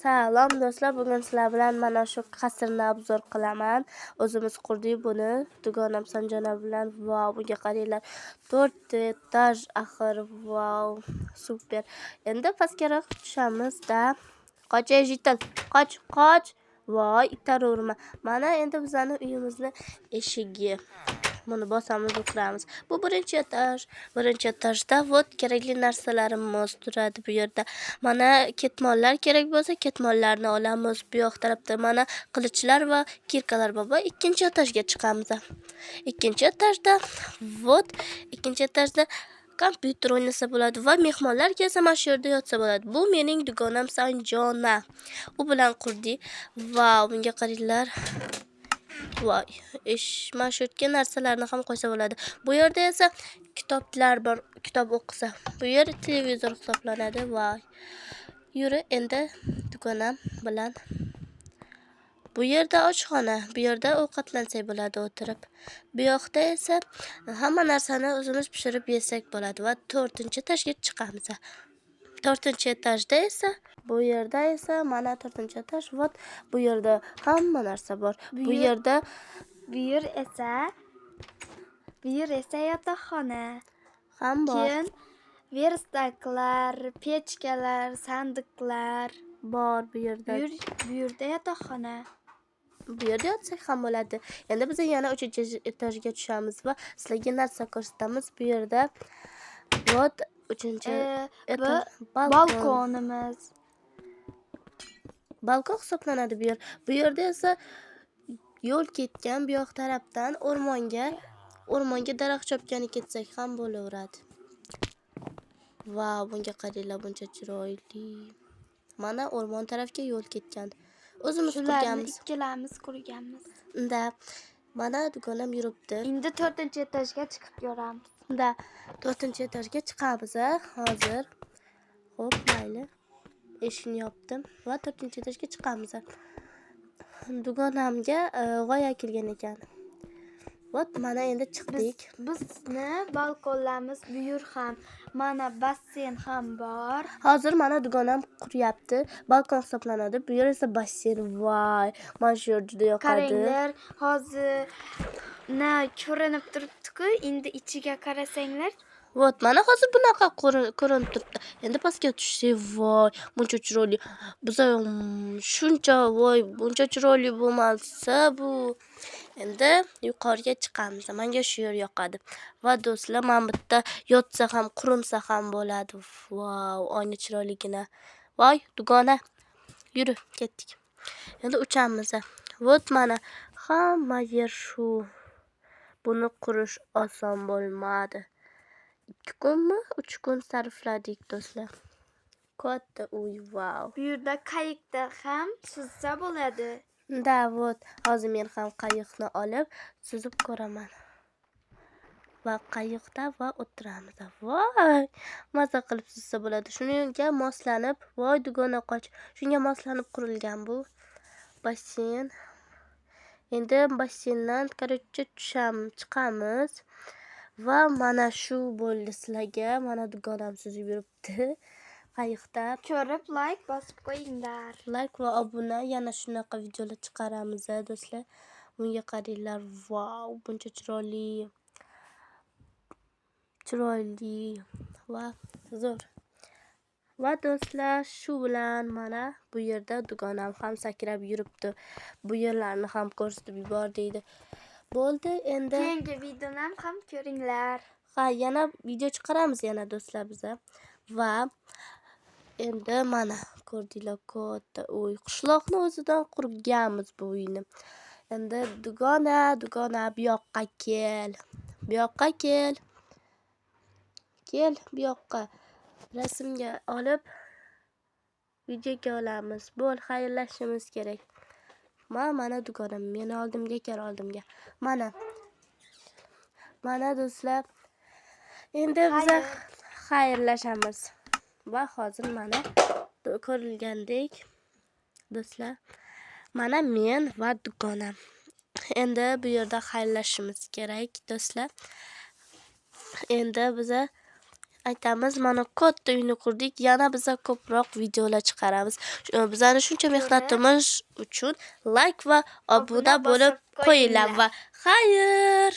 Salom do'stlar, bugun sizlar bilan mana shu qasrni obzor qilaman. O'zimiz qurdik buni. Dugonam Sanjona bilan. Vau, bunga qaranglar. 4 etaj axir. Vau, super. Endi pastgaroq tushamiz-da. Qoch, Ejital. Qoch. Voy, itaverma. Mana endi bizning uyimizni eshigi. Buni bosamiz, o'tiramiz. Bu birinchi etaj. Birinchi etajda vot kerakli narsalarimiz turadi bu yerda. Mana ketmonlar kerak bo'lsa, ketmonlarni olamiz. Bu yoq tarafda mana qilichlar va kirkalar bor. Ikkinchi etajga chiqamiz. Ikkinchi etajda vot, ikkinchi etajda kompyuter o'ynasa bo'ladi va mehmonlar kelsa mana shu yerda yotsa bo'ladi. Bu mening dugonam Sanjona. U bilan qurdik. Vau, bunga qaranglar. Voy, mana shu yerga narsalarni ham qo'ysa bo'ladi. Bu yerda esa kitoblar bor, kitob o'qisa. Bu yer televizor hisoblanadi. Voy. Yuri, endi dugonam bilan. Bu yerda oshxona, bu yerda ovqatlansak bo'ladi o'tirib. Bu yoqda esa hamma narsani o'zimiz pishirib yesak bo'ladi va 4-etajga chiqamiz. 4-etajda esa bu yerda esa mana 4-etaj va bu yerda hamma narsa bor. Bu yer esa yotoqxona. ham bor. Keyin verstaklar, pechkalar, sandiqlar Bor bu yerda. Bu yerda yotoqxona. Bu yerda yotsak ham bo'ladi. Endi biz yana 3-etajga tushamiz va sizlarga narsa ko'rsatamiz. Bu yerda vot 3-etaj balkonimiz. Balkon hisoblanadi bu yer. Bu yerda esa yo'l ketgan bu yoq tarafdan o'rmonga daraxt chopgani ketsak ham bo'laveradi. Vau, bunga qaranglar, buncha chiroyli. Mana o'rmon tarafga yo'l ketgan. O'zimiz qurganmiz. Ikkalamiz qurganmiz. Unda mana dugonam yuribdi. Endi 4-etajga chiqib ko'ramiz. Unda 4-etajga chiqamiz hozir. Xo'p, mayli. Eshikni yopdim va 4-etajga chiqamiz. Dugonamga g'oya kelgan ekan. Vot, mana endi chiqdik. Bizni balkonlarimiz bu yer ham, mana basseyn ham bor. Hozir mana dugonam quryapti. Balkon hisoblanadi. Bu yer esa basseyn. Voy, mana shu yer juda yoqadi. Qaranglar, hozir ko'rinib turibdi-ku, endi ichiga qarasanglar. Vot, mana hozir bunaqa ko'rinib turibdi. Endi pastga tushsak, voy, buncha chiroyli. Biz buncha chiroyli bo'lmasa bu. Endi yuqoriga chiqamiz. Menga shu yer yoqadi. Va do'stlar, men bitta yotsa ham, qurinsa ham bo'ladi. Vau, oyna chiroyligina. Voy, dugona. Yuri, ketdik. Endi uchamiz. Vot, mana hamma yer shu. Buni qurish oson bo'lmadi. 2 kunmi, 3 kun sarfladik do'stlar. Katta uy, vau. Bu yerda qayiqda ham suzsa bo'ladi. Da, vot, hozir men ham qayiqni olib suzib ko'raman. Va qayiqda va o'tiramiz. Voy, maza qilib suzsa bo'ladi. Shunga moslanib, voy dugona qoch. Shunga moslanib qurilgan bu basseyn. Endi basseyndan chiqamiz. Va mana shu bo'ldi sizlarga. Mana dugonam suzib yuribdi. Qayiqda. Ko'rib, like bosib qo'yinglar. Like va obuna, yana shunaqa videolar chiqaramiz do'stlar. Bunga qaranglar, vau, buncha chiroyli va zo'r. Va do'stlar, shu bilan mana bu yerda dugonam ham sakrab yuribdi. Bu yerlarni ham ko'rsatib yubordiydi. Bo'ldi, endi keyingi videoni ham ko'ringlar. Yana video chiqaramiz yana do'stlar biza. Va endi mana ko'rdinglar, katta uy. Qishloqni o'zidan qurganmiz bu uyni. Endi dugona bu yoqqa kel. Bu yoqqa kel. Kel bu yoqqa. Rasmga olib videoga olamiz. Bo'l, xayrlashishimiz kerak. Mana dugonam meni oldimga kel, oldimga. Mana do'stlar. Endi biz xayrlashamiz. Va hozir mana ko'rilgandek do'stlar, mana men va dugonam. Endi bu yerda xayrlashishimiz kerak do'stlar. Endi biz aytamiz, mana katta uyni qurdik, yana biza ko'proq videolar chiqaramiz. Bizani shuncha mehnatimiz uchun like va obuna bo'lib qo'yinglar va xayr.